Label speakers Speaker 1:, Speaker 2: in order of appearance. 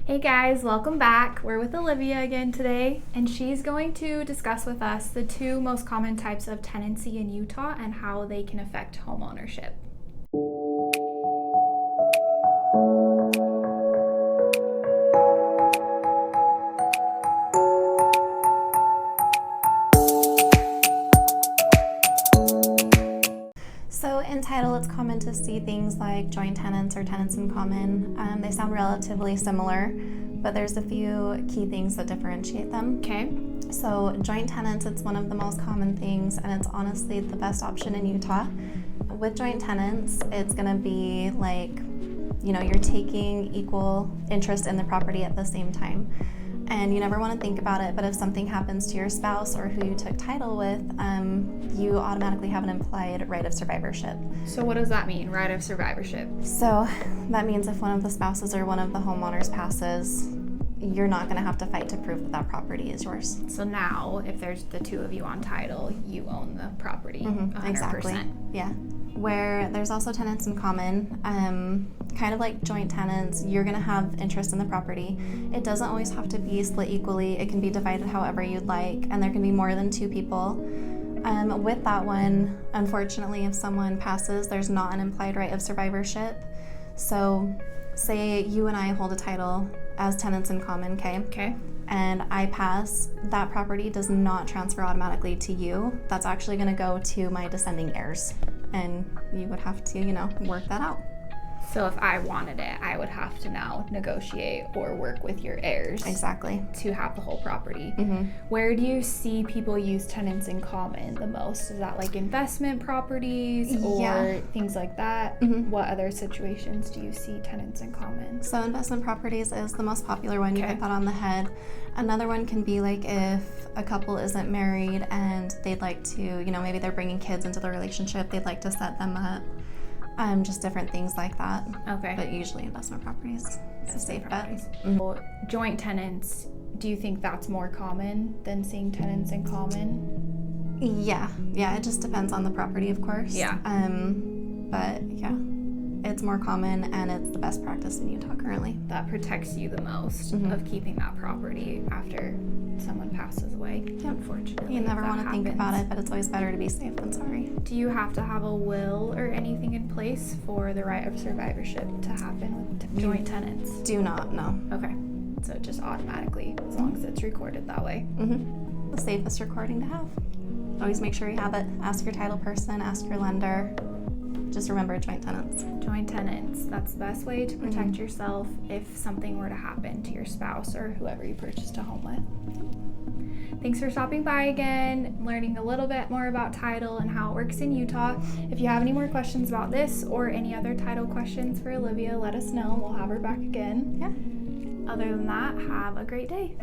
Speaker 1: Hey guys, welcome back. We're with Olivia again today, and she's going to discuss with us the two most common types of tenancy in Utah and how they can affect homeownership.
Speaker 2: So in title, it's common to see things like joint tenants or tenants in common. They sound relatively similar, but there's a few key things that differentiate them.
Speaker 1: Okay.
Speaker 2: So joint tenants, it's one of the most common things, and it's honestly the best option in Utah. With joint tenants, it's gonna be like, you're taking equal interest in the property at the same time. And you never want to think about it, but if something happens to your spouse or who you took title with, you automatically have an implied right of survivorship.
Speaker 1: So what does that mean, right of survivorship?
Speaker 2: So that means if one of the spouses or one of the homeowners passes, you're not going to have to fight to prove that that property is yours.
Speaker 1: So now, if there's the two of you on title, you own the property 100%.
Speaker 2: Exactly, yeah. Where there's also tenants in common, kind of like joint tenants, you're going to have interest in the property. It doesn't always have to be split equally. It can be divided however you'd like, and there can be more than two people. With that one, unfortunately, if someone passes, there's not an implied right of survivorship. So say you and I hold a title as tenants in common,
Speaker 1: Okay.
Speaker 2: and I pass, that property does not transfer automatically to you. That's actually going to go to my descending heirs, and you would have to, work that out.
Speaker 1: So if I wanted it, I would have to now negotiate or work with your heirs.
Speaker 2: Exactly.
Speaker 1: To have the whole property.
Speaker 2: Mm-hmm.
Speaker 1: Where do you see people use tenants in common the most? Is that like investment properties or things like that?
Speaker 2: Mm-hmm.
Speaker 1: What other situations do you see tenants in common?
Speaker 2: So investment properties is the most popular one. You
Speaker 1: Okay.
Speaker 2: hit that on the head. Another one can be like if a couple isn't married and they'd like to, maybe they're bringing kids into the relationship, they'd like to set them up. Just different things like that.
Speaker 1: Okay.
Speaker 2: But usually investment properties. It's a safe bet.
Speaker 1: Mm-hmm. So joint tenants, do you think that's more common than seeing tenants in common?
Speaker 2: Yeah, it just depends on the property, of course.
Speaker 1: Yeah.
Speaker 2: But yeah, it's more common and it's the best practice in Utah currently.
Speaker 1: That protects you the most of keeping that property after someone passes away, unfortunately.
Speaker 2: You never want to think about
Speaker 1: happens.
Speaker 2: it, but it's always better to be safe than sorry.
Speaker 1: Do you have to have a will or anything in place for the right of survivorship to happen with joint tenants?
Speaker 2: Do not, no.
Speaker 1: Okay, so just automatically, as long as it's recorded that way.
Speaker 2: Mm-hmm. The safest recording to have. Always make sure you have it. Ask your title person, ask your lender. Just remember joint tenants.
Speaker 1: Joint tenants, that's the best way to protect yourself if something were to happen to your spouse or whoever you purchased a home with. Thanks for stopping by again, learning a little bit more about title and how it works in Utah. If you have any more questions about this or any other title questions for Olivia, let us know. We'll have her back again.
Speaker 2: Yeah.
Speaker 1: Other than that, have a great day.